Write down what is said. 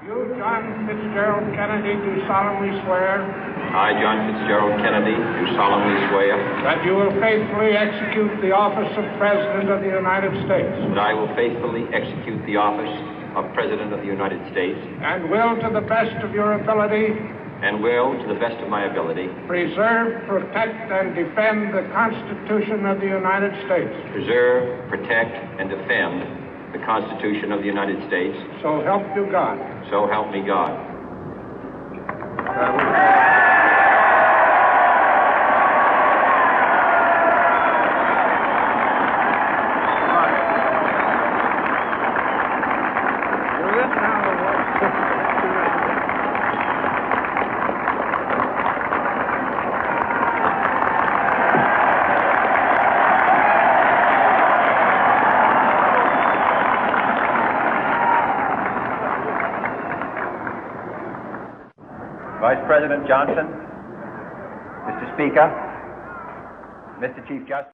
You, John Fitzgerald Kennedy, do solemnly swear I, John Fitzgerald Kennedy, do solemnly swear that you will faithfully execute the office of President of the United States that I will faithfully execute the office of President of the United States and will, to the best of your ability, and will, to the best of my ability, preserve, protect, and defend the Constitution of the United States. preserve, protect, and defend the Constitution of the United States. So help you God. So help me God. Vice President Johnson, Mr. Speaker, Mr. Chief Justice.